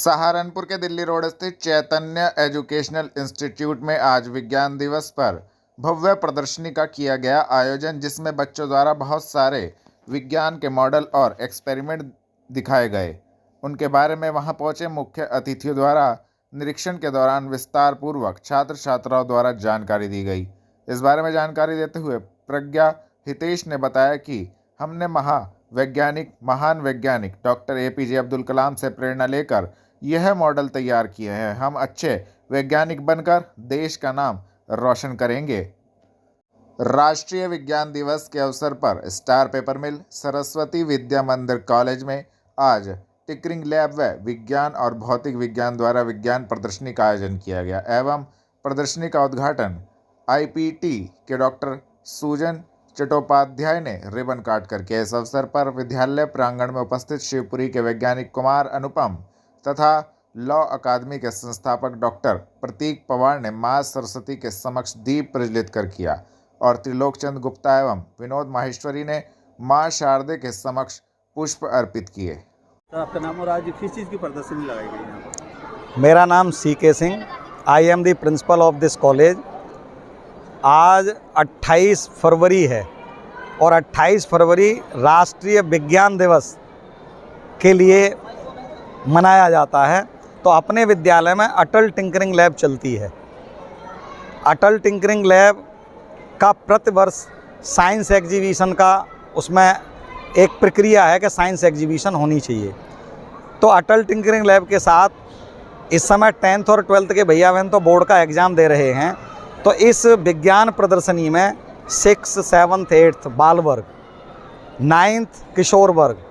सहारनपुर के दिल्ली रोड स्थित चैतन्य educational institute में आज विज्ञान दिवस पर भव्य प्रदर्शनी का किया गया आयोजन, जिसमें बच्चों द्वारा बहुत सारे विज्ञान के मॉडल और एक्सपेरिमेंट दिखाए गए। उनके बारे में वहां पहुंचे मुख्य अतिथियों द्वारा निरीक्षण के दौरान विस्तार पूर्वक छात्र छात्राओं द्वारा जानकारी दी गई। इस बारे में जानकारी देते हुए प्रज्ञा हितेश ने बताया कि हमने महान वैज्ञानिक डॉक्टर APJ अब्दुल कलाम से प्रेरणा लेकर यह मॉडल तैयार किए हैं। हम अच्छे वैज्ञानिक बनकर देश का नाम रोशन करेंगे। राष्ट्रीय विज्ञान दिवस के अवसर पर स्टार पेपर मिल, सरस्वती विद्या मंदिर कॉलेज में आज टिंकरिंग लैब व विज्ञान और भौतिक विज्ञान द्वारा विज्ञान प्रदर्शनी का आयोजन किया गया एवं प्रदर्शनी का उद्घाटन IPT के डॉक्टर सुजन चट्टोपाध्याय ने रिबन काट करके। इस अवसर पर विद्यालय प्रांगण में उपस्थित शिवपुरी के वैज्ञानिक कुमार अनुपम तथा लॉ अकादमी के संस्थापक डॉक्टर प्रतीक पवार ने मां सरस्वती के समक्ष दीप प्रज्वलित कर किया और त्रिलोकचंद गुप्ता एवं विनोद माहेश्वरी ने मां शारदे के समक्ष पुष्प अर्पित किए। तो आपका नाम और आज किस चीज़ की प्रदर्शनी लगाई गई है? मेरा नाम CK Singh, I am the principle of this college. आज 28 फरवरी है और 28 फरवरी राष्ट्रीय विज्ञान दिवस के लिए मनाया जाता है। तो अपने विद्यालय में अटल टिंकरिंग लैब चलती है। अटल टिंकरिंग लैब का प्रतिवर्ष साइंस एग्जीबिशन का उसमें एक प्रक्रिया है कि साइंस एग्जीबिशन होनी चाहिए। तो अटल टिंकरिंग लैब के साथ इस समय 10th और 12th के भैया बहन तो बोर्ड का एग्ज़ाम दे रहे हैं। तो इस विज्ञान प्रदर्शनी में 6th, 7th, 8th बाल वर्ग, 9th किशोर वर्ग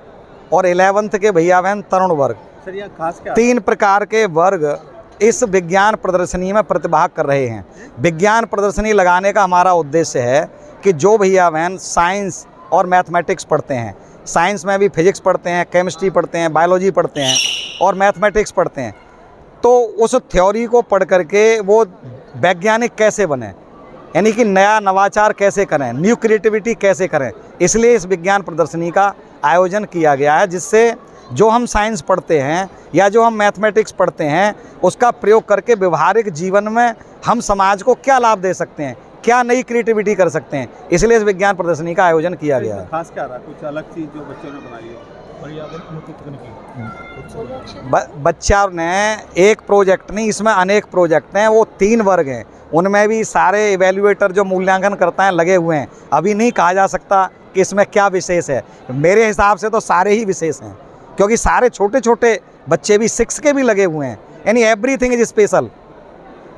और 11th के भैया बहन तरुण वर्ग, सर यहाँ खास क्या 3 प्रकार के वर्ग इस विज्ञान प्रदर्शनी में प्रतिभाग कर रहे हैं। विज्ञान प्रदर्शनी लगाने का हमारा उद्देश्य है कि जो भैया बहन साइंस और मैथमेटिक्स पढ़ते हैं, साइंस में भी फिजिक्स पढ़ते हैं, केमिस्ट्री पढ़ते हैं, बायोलॉजी पढ़ते हैं और मैथमेटिक्स पढ़ते हैं, तो उस थ्योरी को पढ़ करके वो वैज्ञानिक कैसे बने, यानी कि नया नवाचार कैसे करें, न्यू क्रिएटिविटी कैसे करें। इसलिए इस विज्ञान प्रदर्शनी का आयोजन किया गया है, जिससे जो हम साइंस पढ़ते हैं या जो हम मैथमेटिक्स पढ़ते हैं उसका प्रयोग करके व्यवहारिक जीवन में हम समाज को क्या लाभ दे सकते हैं, क्या नई क्रिएटिविटी कर सकते हैं। इसलिए इस विज्ञान प्रदर्शनी का आयोजन किया गया है। खास क्या रहा, कुछ अलग चीज़ जो बच्चों ने बनाई है? बच्चा ने एक प्रोजेक्ट नहीं, इसमें अनेक प्रोजेक्ट हैं। वो 3 वर्ग हैं, उनमें भी सारे इवेल्युएटर जो मूल्यांकन करता है लगे हुए हैं। अभी नहीं कहा जा सकता कि इसमें क्या विशेष है। मेरे हिसाब से तो सारे ही विशेष हैं, क्योंकि सारे छोटे छोटे बच्चे भी 6 के भी लगे हुए हैं। यानी everything is special,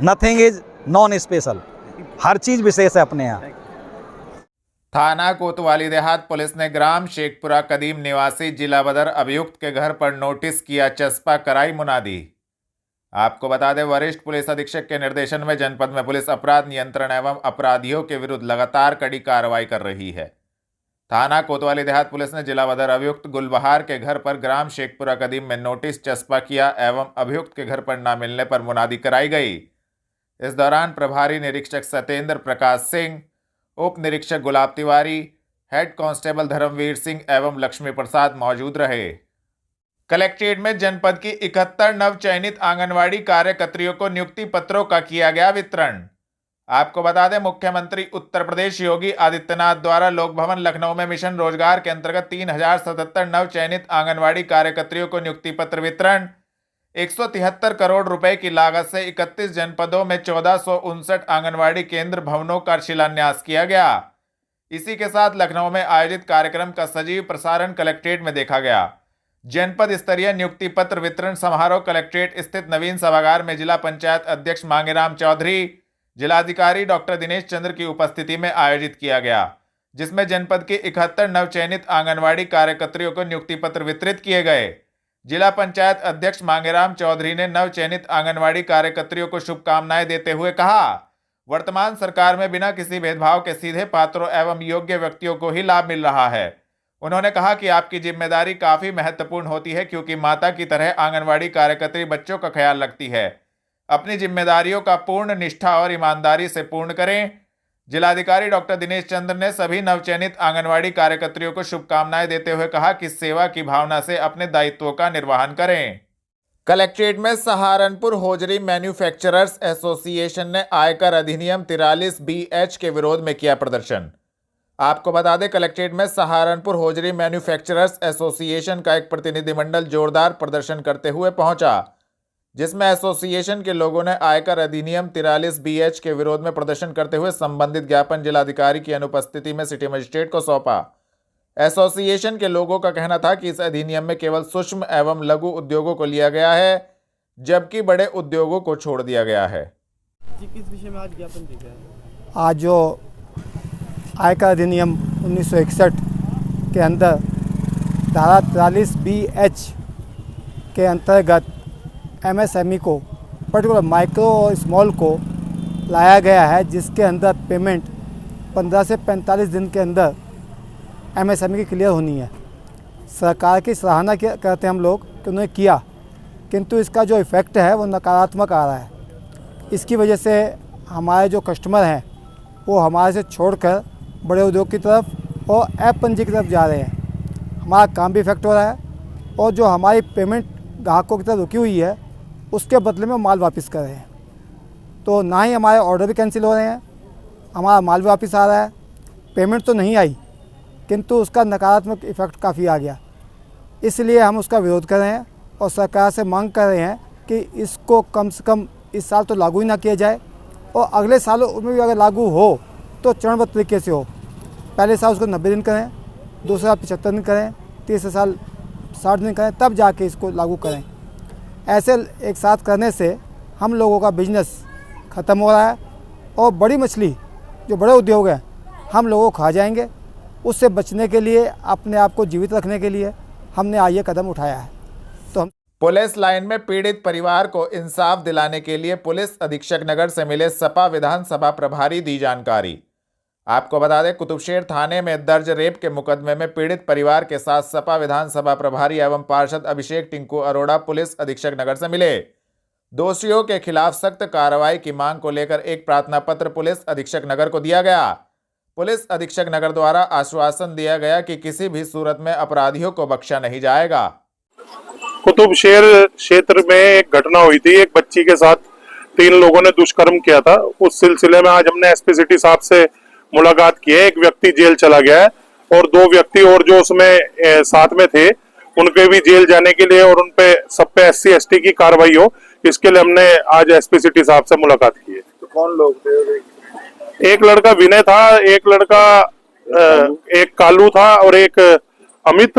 nothing is non special. हर चीज़ विशेष है अपने यहाँ। थाना कोतवाली देहात पुलिस ने ग्राम शेखपुरा कदीम निवासी जिला बदर अभियुक्त के घर पर नोटिस किया चस्पा, कराई मुनादी। आपको बता दें, वरिष्ठ पुलिस अधीक्षक के निर्देशन में जनपद में पुलिस अपराध नियंत्रण एवं अपराधियों के विरुद्ध लगातार कड़ी कार्रवाई कर रही है। थाना कोतवाली देहात पुलिस ने जिला बदर अभियुक्त गुलबहार के घर पर ग्राम शेखपुरा कदीम में नोटिस चस्पा किया एवं अभियुक्त के घर पर न मिलने पर मुनादी कराई गई। इस दौरान प्रभारी निरीक्षक सत्येंद्र प्रकाश सिंह, उप निरीक्षक गुलाब तिवारी, हेड कांस्टेबल धर्मवीर सिंह एवं लक्ष्मी प्रसाद मौजूद रहे। कलेक्ट्रेट में जनपद की 71 नव चयनित आंगनवाड़ी कार्यकर्तियों को नियुक्ति पत्रों का किया गया वितरण। आपको बता दें, मुख्यमंत्री उत्तर प्रदेश योगी आदित्यनाथ द्वारा लोक भवन लखनऊ में मिशन रोजगार के अंतर्गत 3077 नव चयनित आंगनवाड़ी कार्यकर्तियों को नियुक्ति पत्र वितरण 173 करोड़ रुपए की लागत से 31 जनपदों में 1459 आंगनवाड़ी केंद्र भवनों का शिलान्यास किया गया। इसी के साथ लखनऊ में आयोजित कार्यक्रम का सजीव प्रसारण कलेक्ट्रेट में देखा गया। जनपद स्तरीय नियुक्ति पत्र वितरण समारोह कलेक्ट्रेट स्थित नवीन सभागार में जिला पंचायत अध्यक्ष मांगेराम चौधरी, जिलाधिकारी डॉक्टर दिनेश चंद्र की उपस्थिति में आयोजित किया गया, जिसमें जनपद की 71 नवचयनित आंगनवाड़ी कार्यकर्तियों को नियुक्ति पत्र वितरित किए गए। जिला पंचायत अध्यक्ष मांगेराम चौधरी ने नवचयनित आंगनवाड़ी कार्यकर्तियों को शुभकामनाएं देते हुए कहा, वर्तमान सरकार में बिना किसी भेदभाव के सीधे पात्रों एवं योग्य व्यक्तियों को ही लाभ मिल रहा है। उन्होंने कहा कि आपकी जिम्मेदारी काफी महत्वपूर्ण होती है, क्योंकि माता की तरह आंगनवाड़ी कार्यकर्त्री बच्चों का ख्याल रखती है। अपनी जिम्मेदारियों का पूर्ण निष्ठा और ईमानदारी से पूर्ण करें। जिलाधिकारी डॉक्टर दिनेश चंद्र ने सभी नवचयनित आंगनवाड़ी कार्यकर्तियों को शुभकामनाएं देते हुए कहा कि सेवा की भावना से अपने दायित्वों का निर्वहन करें। कलेक्ट्रेट में सहारनपुर होजरी मैन्युफैक्चरर्स एसोसिएशन ने आयकर अधिनियम 43BH के विरोध में किया प्रदर्शन। आपको बता दें, कलेक्ट्रेट में सहारनपुर होजरी मैन्युफैक्चरर्स एसोसिएशन का एक प्रतिनिधिमंडल जोरदार प्रदर्शन करते हुए पहुंचा, जिसमें एसोसिएशन के लोगों ने आयकर अधिनियम 43BH के विरोध में प्रदर्शन करते हुए संबंधित ज्ञापन जिलाधिकारी की अनुपस्थिति में सिटी मजिस्ट्रेट को सौंपा। एसोसिएशन के लोगों का कहना था कि इस अधिनियम में केवल सूक्ष्म एवं लघु उद्योगों को लिया गया है, जबकि बड़े उद्योगों को छोड़ दिया गया है। जी, किस विषय में आज ज्ञापन दिया है? आज जो आयकर अधिनियम 1961 के अंदर धारा 43BH के अंतर्गत MSME को, पर्टिकुलर माइक्रो और स्मॉल को लाया गया है, जिसके अंदर पेमेंट 15 से 45 दिन के अंदर MSME की क्लियर होनी है। सरकार की सराहना करते हैं हम लोग कि उन्होंने किया, किंतु इसका जो इफ़ेक्ट है वो नकारात्मक आ रहा है। इसकी वजह से हमारे जो कस्टमर हैं वो हमारे से छोड़कर बड़े उद्योग की तरफ और ऐप पंजी की तरफ जा रहे हैं। हमारा काम भी इफेक्ट हो रहा है और जो हमारी पेमेंट ग्राहकों की तरफ रुकी हुई है उसके बदले में माल वापस कर रहे हैं। तो ना ही हमारे ऑर्डर भी कैंसिल हो रहे हैं, हमारा माल भी वापस आ रहा है। पेमेंट तो नहीं आई, किंतु उसका नकारात्मक इफ़ेक्ट काफ़ी आ गया। इसलिए हम उसका विरोध कर रहे हैं और सरकार से मांग कर रहे हैं कि इसको कम से कम इस साल तो लागू ही ना किया जाए और अगले सालों में भी अगर लागू हो तो चरणबद्ध तरीके से हो। पहले साल उसको 90 दिन करें, दूसरे साल 75 दिन करें, तीसरे साल 60 दिन करें, तब जाके इसको लागू करें। ऐसे एक साथ करने से हम लोगों का बिजनेस ख़त्म हो रहा है और बड़ी मछली जो बड़े उद्योग हैं हम लोगों को खा जाएंगे। उससे बचने के लिए, अपने आप को जीवित रखने के लिए हमने आज ये कदम उठाया है। तो हम पुलिस लाइन में पीड़ित परिवार को इंसाफ दिलाने के लिए पुलिस अधीक्षक नगर से मिले सपा विधानसभा प्रभारी दी जानकारी। आपको बता दें, कुतुबशेर थाने में दर्ज रेप के मुकदमे में पीड़ित परिवार के साथ सपा विधानसभा प्रभारी एवं पार्षद अभिषेक टिंकू अरोड़ा पुलिस अधीक्षक नगर से मिले। दोषियों के खिलाफ सख्त कार्रवाई की मांग को लेकर एक प्रार्थना पत्र पुलिस अधीक्षक नगर को दिया गया। पुलिस अधीक्षक नगर द्वारा आश्वासन दिया गया कि किसी भी सूरत में अपराधियों को बख्शा नहीं जाएगा। कुतुबशेर क्षेत्र में एक घटना हुई थी, एक बच्ची के साथ 3 लोगों ने दुष्कर्म किया था। उस सिलसिले में आज हमने एसपी सिटी साहब से मुलाकात की है। एक व्यक्ति जेल चला गया है और 2 व्यक्ति और जो उसमें साथ में थे उनके भी जेल जाने के लिए और उनपे सब पे SC ST की कार्रवाई हो, इसके लिए हमने आज एसपी सिटी साहब से मुलाकात की है। तो कौन लोग थे? एक लड़का विनय था, एक लड़का एक कालू था और एक अमित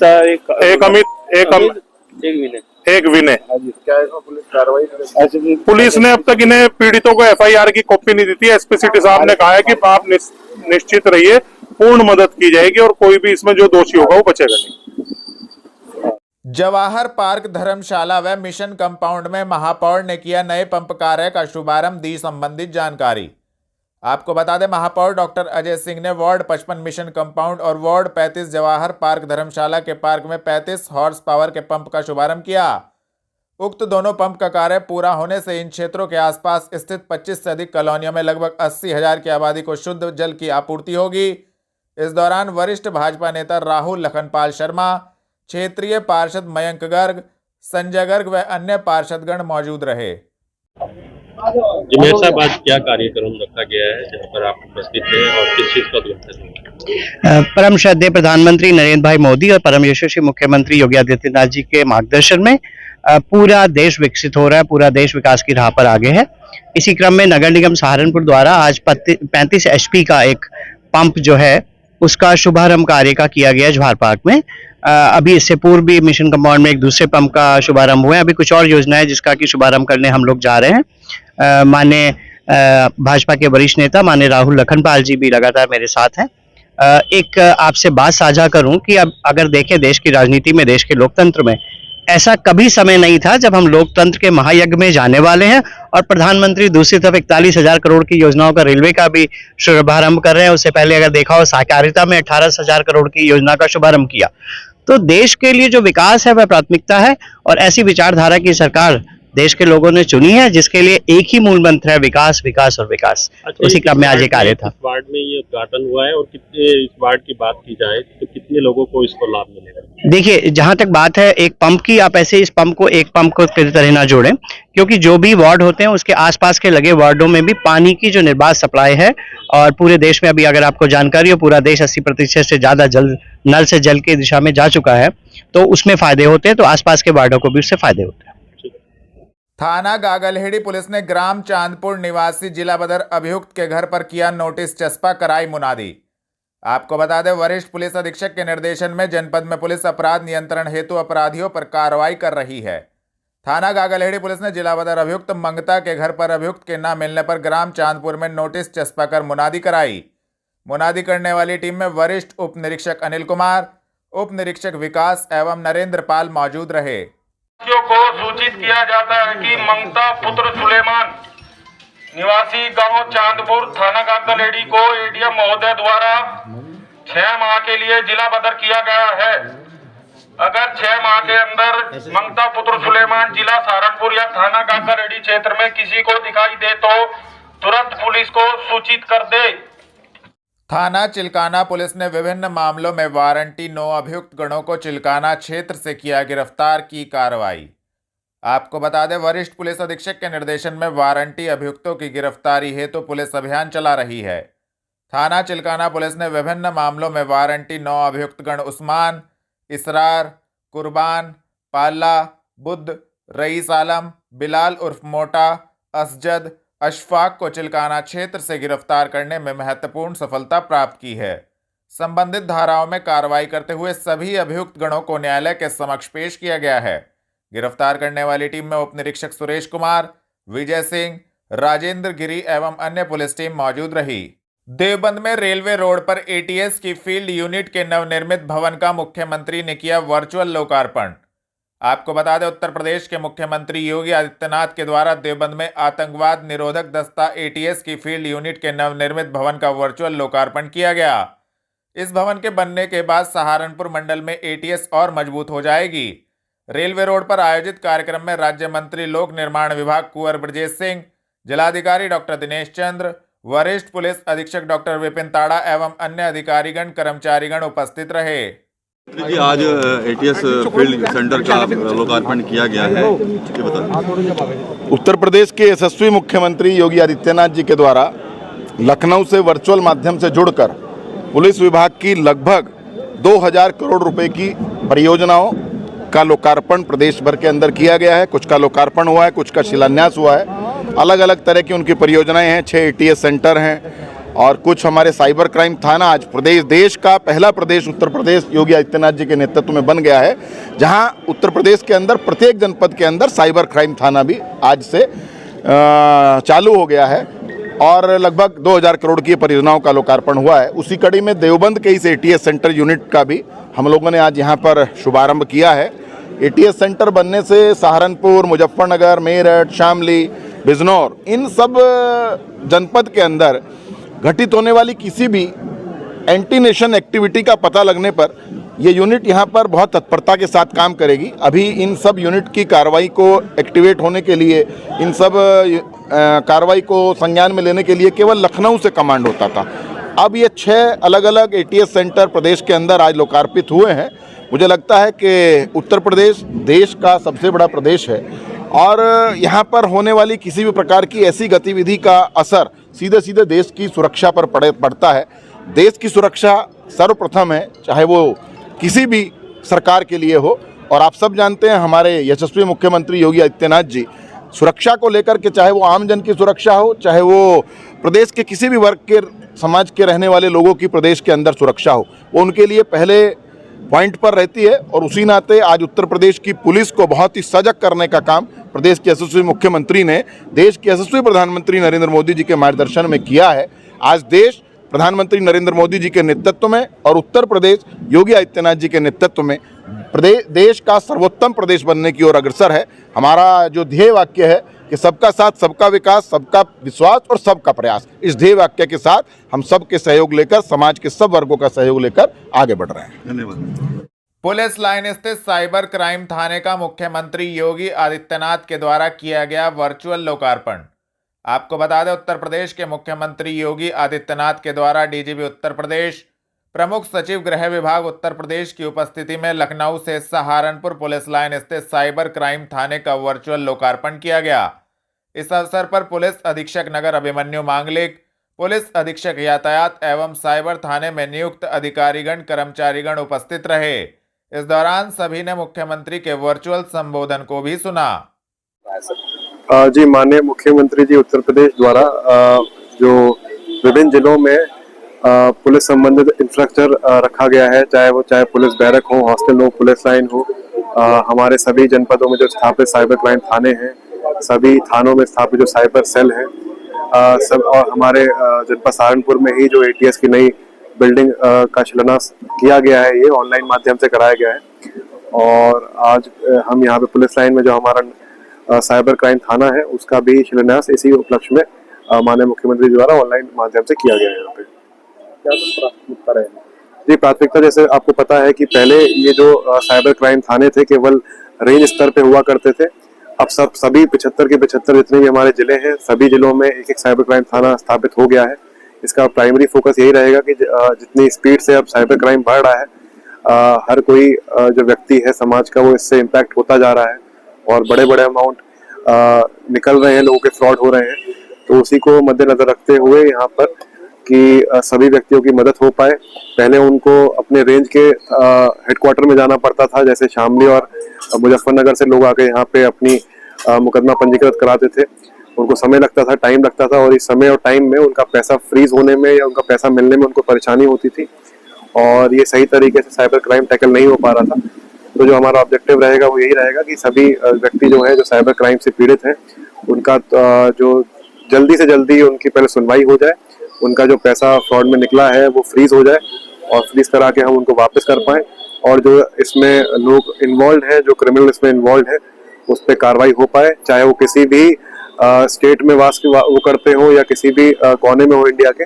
था, एक विनय। क्या पुलिस कार्रवाई? पुलिस ने अब तक इन्हें पीड़ितों को FIR की कॉपी नहीं दी थी। एसपी सिटी साहब ने कहा है कि आप निश्चित रहिए, पूर्ण मदद की जाएगी और कोई भी इसमें जो दोषी होगा वो बचेगा नहीं। जवाहर पार्क धर्मशाला व मिशन कंपाउंड में महापौर ने किया नए पंप कार्य का शुभारंभ, दी संबंधित जानकारी। आपको बता दें, महापौर डॉक्टर अजय सिंह ने वार्ड 55 मिशन कंपाउंड और वार्ड 35 जवाहर पार्क धर्मशाला के पार्क में 35 हॉर्स पावर के पंप का शुभारंभ किया। उक्त दोनों पंप का कार्य पूरा होने से इन क्षेत्रों के आसपास स्थित 25 से अधिक कॉलोनियों में लगभग 80,000 की आबादी को शुद्ध जल की आपूर्ति होगी। इस दौरान वरिष्ठ भाजपा नेता राहुल लखनपाल शर्मा, क्षेत्रीय पार्षद मयंक गर्ग, संजय गर्ग व अन्य पार्षदगण मौजूद रहे। जमेर साहब, आज क्या कार्यक्रम रखा गया है जहाँ पर आप उपस्थित थे और किस चीज का उद्घाटन हुआ? परम श्रद्धेय प्रधानमंत्री नरेंद्र भाई मोदी और परम यशस्वी मुख्यमंत्री योगी आदित्यनाथ जी के मार्गदर्शन में पूरा देश विकसित हो रहा है, पूरा देश विकास की राह पर आगे है। इसी क्रम में नगर निगम सहारनपुर द्वारा आज 35 HP का एक पंप जो है उसका शुभारंभ कार्य का किया गया जवाहर पार्क में। अभी इससे पूर्व भी मिशन कंपाउंड में एक दूसरे पंप का शुभारंभ हुआ है। अभी कुछ और योजनाएं जिसका कि शुभारंभ करने हम लोग जा रहे हैं। माननीय भाजपा के वरिष्ठ नेता माननीय राहुल लखनपाल जी भी लगातार मेरे साथ हैं। एक आपसे बात साझा करूं कि अब अगर देखें देश की राजनीति में, देश के लोकतंत्र में, ऐसा कभी समय नहीं था जब हम लोकतंत्र के महायज्ञ में जाने वाले हैं और प्रधानमंत्री दूसरी तरफ 41,000 करोड़ की योजनाओं का रेलवे का भी शुभारंभ कर रहे हैं। उससे पहले अगर देखा हो सहकारिता में 18,000 करोड़ की योजना का शुभारंभ किया। तो देश के लिए जो विकास है वह प्राथमिकता है और ऐसी विचारधारा की सरकार देश के लोगों ने चुनी है, जिसके लिए एक ही मूल मंत्र है, विकास विकास और विकास। उसी क्रम में आज ये कार्य था। इस वार्ड में ये उद्घाटन हुआ है और कितने, इस वार्ड की बात की जाए तो कितने लोगों को इसको लाभ मिलेगा? देखिए, जहां तक बात है एक पंप की, आप ऐसे इस पंप को एक पंप को किसी तरह ना जोड़ें, क्योंकि जो भी वार्ड होते हैं उसके आसपास के लगे वार्डों में भी पानी की जो निर्बाध सप्लाई है, और पूरे देश में अभी अगर आपको जानकारी हो, पूरा देश 80% से ज्यादा जल नल से जल की दिशा में जा चुका है, तो उसमें फायदे होते हैं, तो आसपास के वार्डों को भी उससे फायदे होते हैं। थाना गागलहेड़ी पुलिस ने ग्राम चांदपुर निवासी जिला बदर अभियुक्त के घर पर किया नोटिस चस्पा, कराई मुनादी। आपको बता दें, वरिष्ठ पुलिस अधीक्षक के निर्देशन में जनपद में पुलिस अपराध नियंत्रण हेतु अपराधियों पर कार्रवाई कर रही है। थाना गागलहेड़ी पुलिस ने जिला बदर अभियुक्त मंगता के घर पर अभियुक्त के न मिलने पर ग्राम चांदपुर में नोटिस चस्पा कर मुनादी कराई। मुनादी करने वाली टीम में वरिष्ठ उप निरीक्षक अनिल कुमार, उप निरीक्षक विकास एवं नरेंद्र पाल मौजूद रहे। को सूचित किया जाता है कि मंगता पुत्र सुलेमान निवासी गांव चांदपुर थाना गागलहेड़ी को एडीएम महोदय द्वारा 6 माह के लिए जिला बदर किया गया है। अगर 6 माह के अंदर मंगता पुत्र सुलेमान जिला सहारनपुर या थाना गागलहेड़ी क्षेत्र में किसी को दिखाई दे तो तुरंत पुलिस को सूचित कर दे। थाना चिल्काना पुलिस ने विभिन्न मामलों में वारंटी 9 अभियुक्त गणों को चिल्काना क्षेत्र से किया गिरफ्तार की कार्रवाई। आपको बता दें, वरिष्ठ पुलिस अधीक्षक के निर्देशन में वारंटी अभियुक्तों की गिरफ्तारी हेतु पुलिस अभियान चला रही है। थाना चिल्काना पुलिस ने विभिन्न मामलों में वारंटी 9 अभियुक्त गण उस्मान, इसरार, कुर्बान, पाला, बुद्ध, रईस आलम, बिलाल उर्फ मोटा, असजद, अशफाक को चिल्काना क्षेत्र से गिरफ्तार करने में महत्वपूर्ण सफलता प्राप्त की है। संबंधित धाराओं में कार्रवाई करते हुए सभी अभियुक्त गणों को न्यायालय के समक्ष पेश किया गया है। गिरफ्तार करने वाली टीम में उप निरीक्षक सुरेश कुमार, विजय सिंह, राजेंद्र गिरी एवं अन्य पुलिस टीम मौजूद रही। देवबंद में रेलवे रोड पर एटीएस की फील्ड यूनिट के नवनिर्मित भवन का मुख्यमंत्री ने किया वर्चुअल लोकार्पण। आपको बता दें, उत्तर प्रदेश के मुख्यमंत्री योगी आदित्यनाथ के द्वारा देवबंद में आतंकवाद निरोधक दस्ता एटीएस की फील्ड यूनिट के नवनिर्मित भवन का वर्चुअल लोकार्पण किया गया। इस भवन के बनने के बाद सहारनपुर मंडल में एटीएस और मजबूत हो जाएगी। रेलवे रोड पर आयोजित कार्यक्रम में राज्य मंत्री लोक निर्माण विभाग कुंवर ब्रजेश सिंह, जिलाधिकारी डॉक्टर दिनेश चंद्र, वरिष्ठ पुलिस अधीक्षक डॉक्टर विपिन ताड़ा एवं अन्य अधिकारीगण कर्मचारीगण उपस्थित रहे। जी, आज एटीएस फील्ड सेंटर का लोकार्पण किया गया है। ये बताइए। उत्तर प्रदेश के यशस्वी मुख्यमंत्री योगी आदित्यनाथ जी के द्वारा लखनऊ से वर्चुअल माध्यम से जुड़कर पुलिस विभाग की लगभग 2000 करोड़ रुपए की परियोजनाओं का लोकार्पण प्रदेश भर के अंदर किया गया है। कुछ का लोकार्पण हुआ है, कुछ का शिलान्यास हुआ है। अलग अलग तरह की उनकी परियोजनाएं हैं। 6 एटीएस सेंटर हैं और कुछ हमारे साइबर क्राइम थाना। आज देश का पहला प्रदेश उत्तर प्रदेश योगी आदित्यनाथ जी के नेतृत्व में बन गया है, जहां उत्तर प्रदेश के अंदर प्रत्येक जनपद के अंदर साइबर क्राइम थाना भी आज से चालू हो गया है और लगभग 2000 करोड़ की परियोजनाओं का लोकार्पण हुआ है। उसी कड़ी में देवबंद के इस एटीएस सेंटर यूनिट का भी हम लोगों ने आज यहाँ पर शुभारंभ किया है। एटीएस सेंटर बनने से सहारनपुर, मुजफ्फरनगर, मेरठ, शामली, बिजनौर, इन सब जनपद के अंदर घटित होने वाली किसी भी एंटी नेशन एक्टिविटी का पता लगने पर ये यूनिट यहाँ पर बहुत तत्परता के साथ काम करेगी। अभी इन सब यूनिट की कार्रवाई को एक्टिवेट होने के लिए, इन सब कार्रवाई को संज्ञान में लेने के लिए केवल लखनऊ से कमांड होता था। अब ये 6 अलग अलग एटीएस सेंटर प्रदेश के अंदर आज लोकार्पित हुए हैं। मुझे लगता है कि उत्तर प्रदेश देश का सबसे बड़ा प्रदेश है और यहाँ पर होने वाली किसी भी प्रकार की ऐसी गतिविधि का असर सीधे सीधे देश की सुरक्षा पर पड़ता है। देश की सुरक्षा सर्वप्रथम है, चाहे वो किसी भी सरकार के लिए हो। और आप सब जानते हैं हमारे यशस्वी मुख्यमंत्री योगी आदित्यनाथ जी सुरक्षा को लेकर के, चाहे वो आम जन की सुरक्षा हो, चाहे वो प्रदेश के किसी भी वर्ग के समाज के रहने वाले लोगों की प्रदेश के अंदर सुरक्षा हो, वो उनके लिए पहले पॉइंट पर रहती है। और उसी नाते आज उत्तर प्रदेश की पुलिस को बहुत ही सजग करने का काम प्रदेश के यशस्वी मुख्यमंत्री ने देश के यशस्वी प्रधानमंत्री नरेंद्र मोदी जी के मार्गदर्शन में किया है। आज देश प्रधानमंत्री नरेंद्र मोदी जी के नेतृत्व में और उत्तर प्रदेश योगी आदित्यनाथ जी के नेतृत्व में देश का सर्वोत्तम प्रदेश बनने की ओर अग्रसर है। हमारा जो ध्येय वाक्य है कि सबका साथ, सबका विकास, सबका विश्वास और सबका प्रयास, इस ध्येय वाक्य के साथ हम सबके सहयोग लेकर, समाज के सब वर्गों का सहयोग लेकर आगे बढ़ रहे हैं। धन्यवाद। पुलिस लाइन स्थित साइबर क्राइम थाने का मुख्यमंत्री योगी आदित्यनाथ के द्वारा किया गया वर्चुअल लोकार्पण। आपको बता दें, उत्तर प्रदेश के मुख्यमंत्री योगी आदित्यनाथ के द्वारा डीजीपी उत्तर प्रदेश, प्रमुख सचिव गृह विभाग उत्तर प्रदेश की उपस्थिति में लखनऊ से सहारनपुर पुलिस लाइन स्थित साइबर क्राइम थाने का वर्चुअल लोकार्पण किया गया। इस अवसर पर पुलिस अधीक्षक नगर अभिमन्यु मांगलिक, पुलिस अधीक्षक यातायात एवं साइबर थाने में नियुक्त अधिकारीगण कर्मचारीगण उपस्थित रहे। इस दौरान सभी ने मुख्यमंत्री के वर्चुअल संबोधन को भी सुना। जी, माननीय मुख्यमंत्री जी उत्तर प्रदेश द्वारा जो विभिन्न जिलों में पुलिस संबंधित इंफ्रास्ट्रक्चर रखा गया है, चाहे पुलिस बैरक हो, हॉस्टल हो, पुलिस लाइन हो, हमारे सभी जनपदों में जो स्थापित साइबर क्राइम थाने हैं, सभी थानों में स्थापित जो साइबर सेल हैं, सब, और हमारे जनपद सहारनपुर में ही जो एटीएस की नई बिल्डिंग का शिलान्यास किया गया है, ये ऑनलाइन माध्यम से कराया गया है। और आज हम यहाँ पे पुलिस लाइन में जो हमारा साइबर क्राइम थाना है, उसका भी शिलान्यास इसी उपलक्ष्य में माननीय मुख्यमंत्री द्वारा ऑनलाइन माध्यम से किया गया है। यहाँ पे क्या प्राथमिकता रहे? जी, प्राथमिकता जैसे आपको पता है कि पहले ये जो साइबर क्राइम थाने थे केवल रेंज स्तर पे हुआ करते थे। अब सभी 75 के 75 जितने भी हमारे जिले हैं, सभी जिलों में एक साइबर क्राइम थाना स्थापित हो गया है। इसका प्राइमरी फोकस यही रहेगा कि जितनी स्पीड से अब साइबर क्राइम बढ़ रहा है, हर कोई जो व्यक्ति है समाज का, वो इससे इम्पैक्ट होता जा रहा है और बड़े बड़े अमाउंट निकल रहे हैं, लोगों के फ्रॉड हो रहे हैं। तो उसी को मद्देनजर रखते हुए यहाँ पर कि सभी व्यक्तियों की मदद हो पाए। पहले उनको अपने रेंज के हेडक्वार्टर में जाना पड़ता था, जैसे शामली और मुजफ्फरनगर से लोग आके यहाँ पे अपनी मुकदमा पंजीकृत कराते थे। उनको समय लगता था, टाइम लगता था, और इस समय और टाइम में उनका पैसा फ्रीज होने में या उनका पैसा मिलने में उनको परेशानी होती थी, और ये सही तरीके से साइबर क्राइम टैकल नहीं हो पा रहा था। तो जो हमारा ऑब्जेक्टिव रहेगा वो यही रहेगा कि सभी व्यक्ति जो है जो साइबर क्राइम से पीड़ित हैं, उनका जो जल्दी से जल्दी उनकी पहले सुनवाई हो जाए, उनका जो पैसा फ्रॉड में निकला है वो फ्रीज हो जाए, और फ्रीज करा के हम उनको वापस कर पाएं, और जो इसमें लोग इन्वॉल्व है, जो क्रिमिनल इसमें इन्वॉल्व है, उस पर कार्रवाई हो पाए, चाहे वो किसी भी स्टेट में वो करते हो या किसी भी कोने में हो इंडिया के,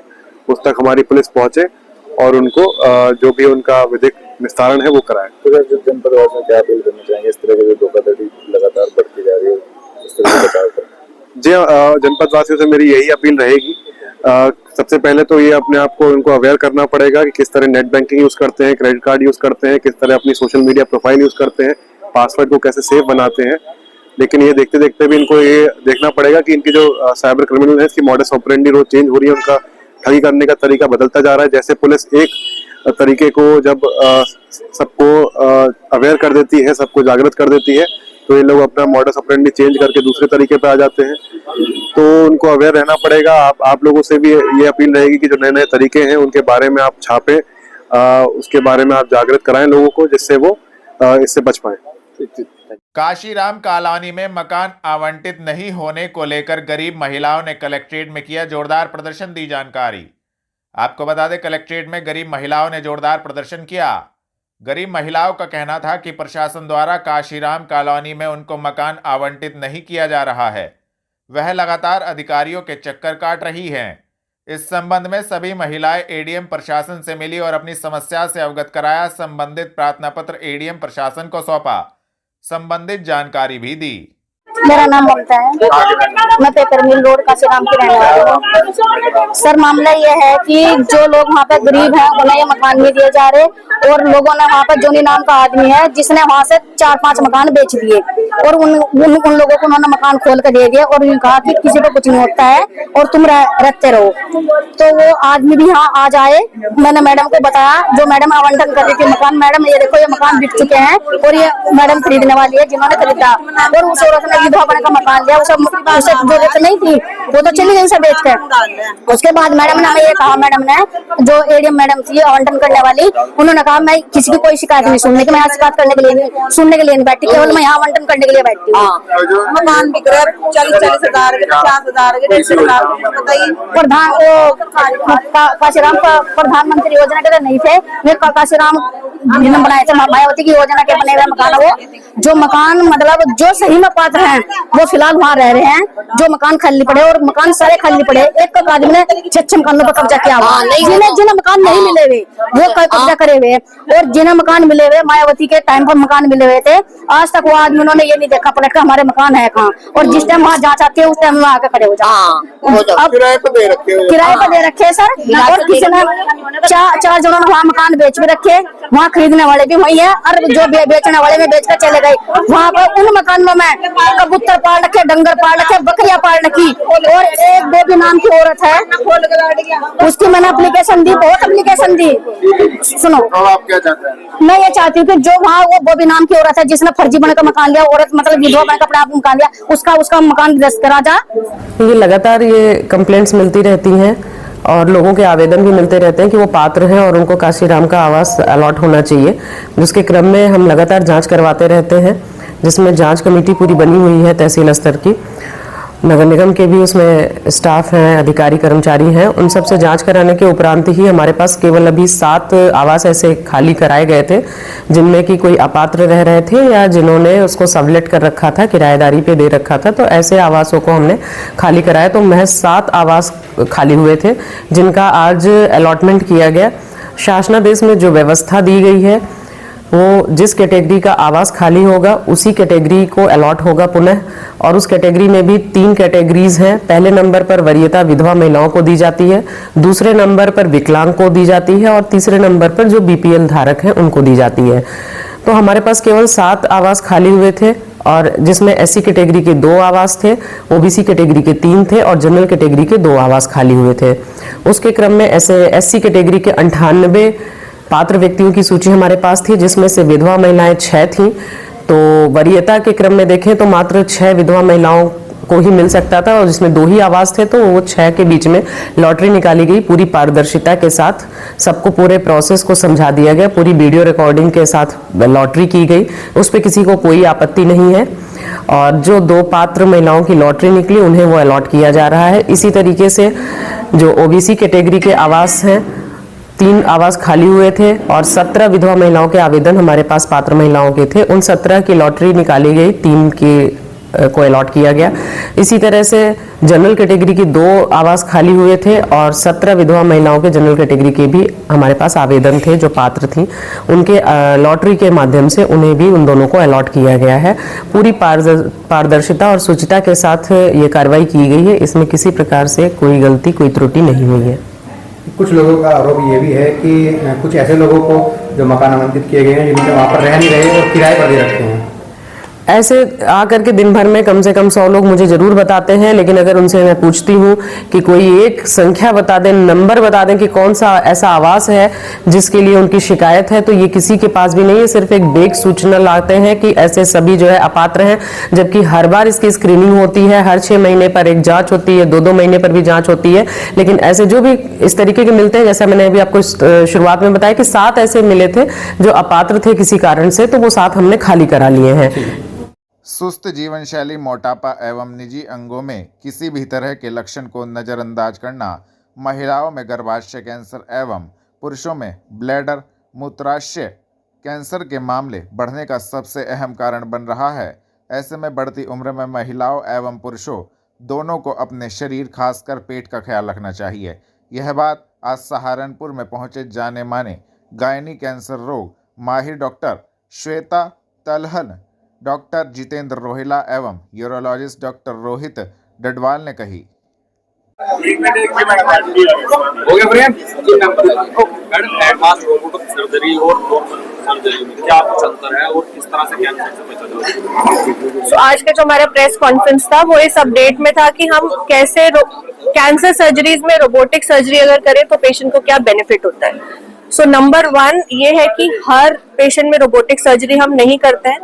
उस तक हमारी पुलिस पहुंचे और उनको जो भी उनका विधिक निस्तारण है वो कराए। तो जनपदवासियों क्या अपील करना चाहेंगे? इस तरह की धोखाधड़ी लगातार बढ़ती जा रही है, इस तरह से बचाव करें। जी, जनपदवासियों से मेरी यही अपील रहेगी। सबसे पहले तो ये अपने आप को उनको अवेयर करना पड़ेगा कि किस तरह नेट बैंकिंग यूज करते हैं, क्रेडिट कार्ड यूज करते हैं, किस तरह अपनी सोशल मीडिया प्रोफाइल यूज करते हैं, पासवर्ड को कैसे सेफ बनाते हैं। लेकिन ये देखते देखते भी इनको ये देखना पड़ेगा कि इनकी जो साइबर क्रिमिनल है, इसकी मॉडस ऑपरेंडी रोज चेंज हो रही है, उनका ठगी करने का तरीका बदलता जा रहा है। जैसे पुलिस एक तरीके को जब सबको अवेयर कर देती है, सबको जागृत कर देती है, तो ये लोग अपना मॉडस ऑपरेंडी चेंज करके दूसरे तरीके पे आ जाते हैं। तो उनको अवेयर रहना पड़ेगा। आप लोगों से भी ये अपील रहेगी कि जो नए नए तरीके हैं उनके बारे में आप छापें, उसके बारे में आप जागृत कराएं लोगों को, जिससे वो इससे बच पाए। काशीराम कॉलोनी में मकान आवंटित नहीं होने को लेकर गरीब महिलाओं ने कलेक्ट्रेट में किया जोरदार प्रदर्शन, दी जानकारी। आपको बता दें, कलेक्ट्रेट में गरीब महिलाओं ने जोरदार प्रदर्शन किया। गरीब महिलाओं का कहना था कि प्रशासन द्वारा काशीराम कॉलोनी में उनको मकान आवंटित नहीं किया जा रहा है, वह लगातार अधिकारियों के चक्कर काट रही हैं। इस संबंध में सभी महिलाएं एडीएम प्रशासन से मिली और अपनी समस्या से अवगत कराया। संबंधित प्रार्थना पत्र एडीएम प्रशासन को सौंपा, संबंधित जानकारी भी दी। मेरा नाम ममता है, मैं पेपर मिल रोड काशीराम की रहने वाली हूँ। सर, मामला ये है कि जो लोग वहाँ पे गरीब हैं उन्हें ये मकान नहीं दिए जा रहे, और लोगों ने वहाँ पर जोनी नाम का आदमी है जिसने वहाँ से 4-5 मकान बेच दिए, और उन लोगों को उन्होंने मकान खोल कर दे दिया और उन्होंने कहा कि किसी को कुछ नहीं होता है और तुम रहते रहो। तो वो आदमी भी यहाँ आज आए, मैंने मैडम को बताया, जो मैडम आवंटन कर रही थी मकान, मैडम ये देखो ये मकान बिक चुके हैं और ये मैडम खरीदने वाली है जिन्होंने खरीदा, और उस औरत ने विधवा बने का मकान लिया, उसे जरूरत नहीं थी, वो तो चली गई सब बेच कर। उसके बाद मैडम ने हमें ये कहा, मैडम ने जो एडीएम मैडम थी आवंटन करने वाली, उन्होंने कहा मैं किसी की कोई शिकायत नहीं सुनने की, मैं यहाँ शिकायत करने के लिए सुनने के लिए नहीं बैठी, केवल मैं यहाँ आवंटन करने के लिए बैठी हूँ। मकान बिक रहे 40-40 हजार 50 हजार 150 हजार बताइए। प्रधान काशीराम प्रधानमंत्री योजना के लिए नहीं थे, वे काशीराम जिन्होंने बनाए थे मायावती की योजना के बने हुए मकान है वो, जो मकान मतलब जो सही में पात्र हैं वो फिलहाल वहाँ रह रहे हैं। जो मकान खाली पड़े और मकान सारे खाली पड़े, एक आदमी ने 6 मकानों पर कब्जा किया हुआ, जिन्हें मकान नहीं मिले हुए वो कब्जा करे हुए, और जिन्हें मकान मिले हुए मायावती के टाइम पर मकान मिले हुए थे, आज तक वो आदमी उन्होंने ये नहीं देखा पलट कर हमारे मकान है कहाँ, और जिस टाइम वहाँ जांच आती है उस टाइम वहाँ आके खड़े हो जाओ। अब किराए पर दे रखे है सर, और किसी ने 4 जनों ने वहाँ मकान बेच भी रखे, वहाँ खरीदने वाले भी वही है, और जो बेचने वाले में बेच कर चले गए। वहाँ पर उन मकानों में कबूतर पाल रखे, डंगर पाल रखे, बकरियां पाल रखी, और एक बेबी नाम की औरत है, उसकी मैंने एप्लीकेशन दी, बहुत एप्लीकेशन दी। सुनो, आप क्या चाहते हैं? मैं ये चाहती हूँ कि जो वहाँ वो बेबी नाम की औरत है जिसने फर्जी बनकर मकान लिया, औरत मतलब विधवा बनकर अपने आप मकान लिया, उसका मकान रद्द करा जा। ये लगातार ये कंप्लेंट्स मिलती रहती हैं और लोगों के आवेदन भी मिलते रहते हैं कि वो पात्र हैं और उनको काशीराम का आवास अलॉट होना चाहिए, जिसके क्रम में हम लगातार जांच करवाते रहते हैं, जिसमें जांच कमेटी पूरी बनी हुई है तहसील स्तर की। नगर निगम के भी उसमें स्टाफ हैं, अधिकारी कर्मचारी हैं, उन सब से जांच कराने के उपरांत ही हमारे पास केवल अभी 7 आवास ऐसे खाली कराए गए थे जिनमें कि कोई अपात्र रह रहे थे या जिन्होंने उसको सबलेट कर रखा था, किराएदारी पे दे रखा था, तो ऐसे आवासों को हमने खाली कराया। तो महज 7 आवास खाली हुए थे जिनका आज अलॉटमेंट किया गया। शासनादेश में जो व्यवस्था दी गई है वो जिस कैटेगरी का आवास खाली होगा उसी कैटेगरी को अलॉट होगा पुनः, और उस कैटेगरी में भी 3 कैटेगरीज हैं। पहले नंबर पर वरीयता विधवा महिलाओं को दी जाती है, दूसरे नंबर पर विकलांग को दी जाती है, और तीसरे नंबर पर जो बीपीएल धारक हैं उनको दी जाती है। तो हमारे पास केवल 7 आवास खाली हुए थे, और जिसमें एससी कैटेगरी के 2 आवास थे, ओबीसी कैटेगरी के 3 थे और जनरल कैटेगरी के 2 आवास खाली हुए थे। उसके क्रम में ऐसे एससी कैटेगरी के 98 पात्र व्यक्तियों की सूची हमारे पास थी, जिसमें से विधवा महिलाएं 6 थीं। तो वरीयता के क्रम में देखें तो मात्र 6 विधवा महिलाओं को ही मिल सकता था, और जिसमें 2 ही आवास थे, तो वो 6 के बीच में लॉटरी निकाली गई पूरी पारदर्शिता के साथ। सबको पूरे प्रोसेस को समझा दिया गया, पूरी वीडियो रिकॉर्डिंग के साथ लॉटरी की गई, उस पर किसी को कोई आपत्ति नहीं है। और जो 2 पात्र महिलाओं की लॉटरी निकली उन्हें वो अलॉट किया जा रहा है। इसी तरीके से जो ओबीसी कैटेगरी के आवास हैं, 3 आवास खाली हुए थे और 17 विधवा महिलाओं के आवेदन हमारे पास पात्र महिलाओं के थे, उन 17 की लॉटरी निकाली गई, 3 की को अलॉट किया गया। इसी तरह से जनरल कैटेगरी के 2 आवास खाली हुए थे और 17 विधवा महिलाओं के जनरल कैटेगरी के भी हमारे पास आवेदन थे जो पात्र थी, उनके लॉटरी के माध्यम से उन्हें भी उन दोनों को अलॉट किया गया है। पूरी पारदर्शिता और शुचिता के साथ ये कार्रवाई की गई है, इसमें किसी प्रकार से कोई गलती कोई त्रुटि नहीं हुई है। कुछ लोगों का आरोप ये भी है कि कुछ ऐसे लोगों को जो मकान आवंटित किए गए हैं जिन्होंने वहाँ पर रह नहीं रहे और किराए पर दे रखे हैं। ऐसे आकर के दिन भर में कम से कम 100 लोग मुझे जरूर बताते हैं, लेकिन अगर उनसे मैं पूछती हूँ कि कोई एक संख्या बता दें, नंबर बता दें कि कौन सा ऐसा आवास है जिसके लिए उनकी शिकायत है, तो ये किसी के पास भी नहीं है। सिर्फ एक बेग सूचना लाते हैं कि ऐसे सभी जो है अपात्र हैं, जबकि हर बार इसकी स्क्रीनिंग होती है, हर 6 महीने पर एक जांच होती है, 2-2 महीने पर भी जांच होती है। लेकिन ऐसे जो भी इस तरीके के मिलते हैं, जैसा मैंने अभी आपको शुरुआत में बताया कि 7 ऐसे मिले थे जो अपात्र थे किसी कारण से, तो वो 7 हमने खाली करा लिए हैं। सुस्त जीवन शैली, मोटापा एवं निजी अंगों में किसी भी तरह के लक्षण को नज़रअंदाज करना महिलाओं में गर्भाशय कैंसर एवं पुरुषों में ब्लैडर मूत्राशय कैंसर के मामले बढ़ने का सबसे अहम कारण बन रहा है। ऐसे में बढ़ती उम्र में महिलाओं एवं पुरुषों दोनों को अपने शरीर, खासकर पेट का ख्याल रखना चाहिए। यह बात आज सहारनपुर में पहुंचे जाने माने गायनी कैंसर रोग माहिर डॉक्टर श्वेता तलहन, डॉक्टर जितेंद्र रोहिला एवं यूरोलॉजिस्ट डॉक्टर रोहित डडवाल ने कही। सर्जरी और सर्जरी में क्या अंतर है और किस तरह से कैंसर से बचा जाए? आज का जो हमारा प्रेस कॉन्फ्रेंस था वो इस अपडेट में था कि हम कैसे कैंसर सर्जरीज में रोबोटिक सर्जरी अगर करें तो पेशेंट को क्या बेनिफिट होता है। सो नंबर 1 ये है कि हर पेशेंट में रोबोटिक सर्जरी हम नहीं करते हैं,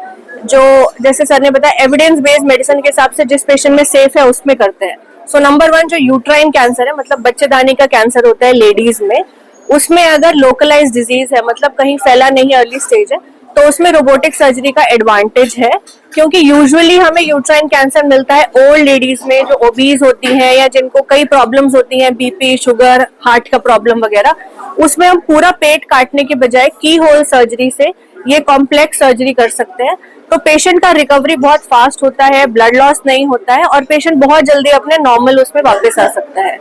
जो जैसे सर ने बताया एविडेंस बेस्ड मेडिसिन के हिसाब से जिस पेशेंट में सेफ है उसमें करते हैं। सो नंबर 1 जो यूट्राइन कैंसर है, मतलब बच्चेदानी का कैंसर होता है लेडीज में, उसमें अगर लोकलाइज डिजीज है, मतलब कहीं फैला नहीं, अर्ली स्टेज है, तो उसमें रोबोटिक सर्जरी का एडवांटेज है, क्योंकि यूजुअली हमें यूट्राइन कैंसर मिलता है ओल्ड लेडीज में जो ओबीज होती हैं या जिनको कई प्रॉब्लम्स होती हैं, बीपी, शुगर, हार्ट का प्रॉब्लम वगैरह। उसमें हम पूरा पेट काटने के बजाय की होल सर्जरी से ये कॉम्प्लेक्स सर्जरी कर सकते हैं, तो पेशेंट का रिकवरी बहुत फास्ट होता है, ब्लड लॉस नहीं होता है और पेशेंट बहुत जल्दी अपने नॉर्मल उसमें वापस आ सकता है।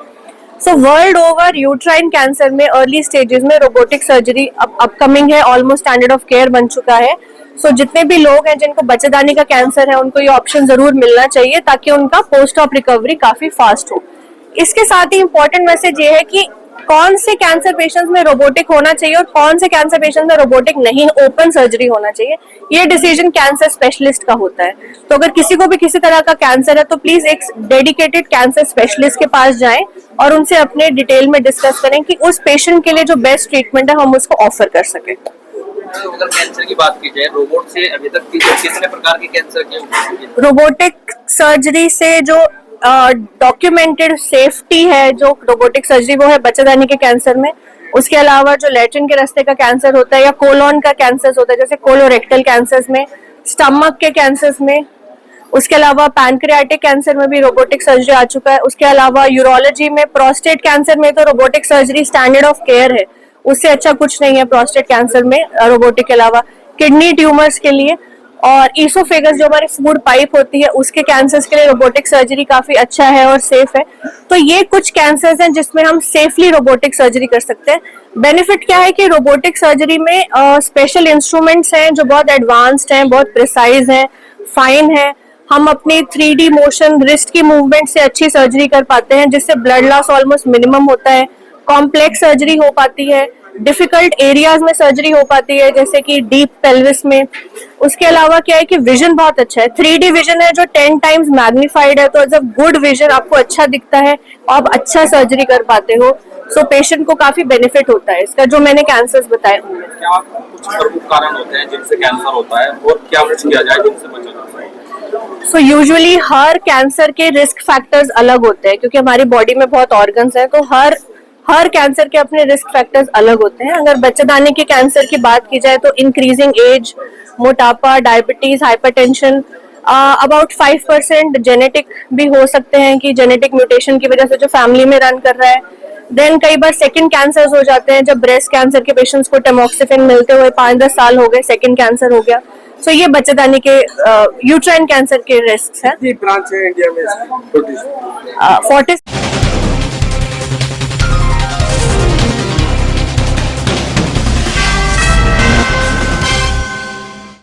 So world over uterine cancer में अर्ली स्टेजेस में रोबोटिक सर्जरी अब अपकमिंग है, ऑलमोस्ट स्टैंडर्ड ऑफ केयर बन चुका है। सो जितने भी लोग हैं जिनको बच्चेदानी का कैंसर है उनको ये ऑप्शन जरूर मिलना चाहिए ताकि उनका पोस्ट ऑप रिकवरी काफी फास्ट हो। इसके साथ ही इम्पोर्टेंट मैसेज ये है कि कौन से कैंसर पेशेंट्स में रोबोटिक होना चाहिए और कौन से कैंसर पेशेंट्स में रोबोटिक नहीं, ओपन सर्जरी होना चाहिए, ये डिसीजन कैंसर स्पेशलिस्ट का होता है। तो अगर किसी को भी किसी तरह का कैंसर है तो प्लीज एक डेडिकेटेड कैंसर स्पेशलिस्ट के पास जाएं और उनसे अपने डिटेल में डिस्कस करें कि उस पेशेंट के लिए जो बेस्ट ट्रीटमेंट है हम उसको ऑफर कर सकें। अगर कैंसर की बात की जाए, रोबोट से अभी तक कितने प्रकार के कैंसर के रोबोटिक सर्जरी से जो डॉक्यूमेंटेड सेफ्टी है जो रोबोटिक सर्जरी वो है बच्चेदानी के कैंसर में। उसके अलावा जो लैट्रिन के रास्ते का कैंसर होता है या कोलोन का कैंसर होता है जैसे कोलोरेक्टल कैंसर्स में, स्टमक के कैंसर्स में, उसके अलावा पैनक्रियाटिक कैंसर में भी रोबोटिक सर्जरी आ चुका है। उसके अलावा यूरोलॉजी में, प्रोस्टेट कैंसर में तो robotic surgery standard of care है, उससे अच्छा कुछ नहीं है प्रोस्टेट कैंसर में रोबोटिक के अलावा। किडनी ट्यूमर्स के लिए और ईसोफेगस जो हमारी फूड पाइप होती है उसके कैंसर्स के लिए रोबोटिक सर्जरी काफी अच्छा है और सेफ है। तो ये कुछ कैंसर्स हैं जिसमें हम सेफली रोबोटिक सर्जरी कर सकते हैं। बेनिफिट क्या है कि रोबोटिक सर्जरी में स्पेशल इंस्ट्रूमेंट्स हैं जो बहुत एडवांस्ड हैं, बहुत प्रिसाइज हैं, फाइन है। हम अपनी 3D मोशन, रिस्ट की मूवमेंट से अच्छी सर्जरी कर पाते हैं जिससे ब्लड लॉस ऑलमोस्ट मिनिमम होता है। कॉम्प्लेक्स सर्जरी हो पाती है, डिफिकल्ट एरियाज में सर्जरी हो पाती है जैसे कि डीप पेल्विस में। उसके अलावा क्या है कि विजन बहुत अच्छा है, 3D विजन है जो 10 टाइम्स मैग्नीफाइड है, तो एज अ गुड विजन आपको अच्छा दिखता है, आप अच्छा सर्जरी कर पाते हो। सो पेशेंट को काफी बेनिफिट होता है इसका, जो मैंने कैंसर्स बताए उनमें। क्या कुछ प्रमुख कारण होते हैं जिनसे कैंसर होता है और क्या कुछ किया जाए जिनसे बचा जा सके? सो यूजुअली हर कैंसर के रिस्क फैक्टर्स अलग होते हैं क्योंकि हमारी बॉडी में बहुत ऑर्गन्स हैं, तो हर कैंसर के अपने रिस्क फैक्टर्स अलग होते हैं। अगर बच्चेदानी के कैंसर की बात की जाए तो इंक्रीजिंग एज, मोटापा, डायबिटीज, हाइपरटेंशन, अबाउट 5% जेनेटिक भी हो सकते हैं कि जेनेटिक म्यूटेशन की वजह से जो फैमिली में रन कर रहा है। देन कई बार सेकंड कैंसर्स हो जाते हैं, जब ब्रेस्ट कैंसर के पेशेंट्स को टेमोक्सिफिन मिलते हुए 5-10 साल हो गए, सेकंड कैंसर हो गया। सो ये बच्चेदानी के यूट्राइन कैंसर के रिस्क है। ब्रांच है इंडिया में 40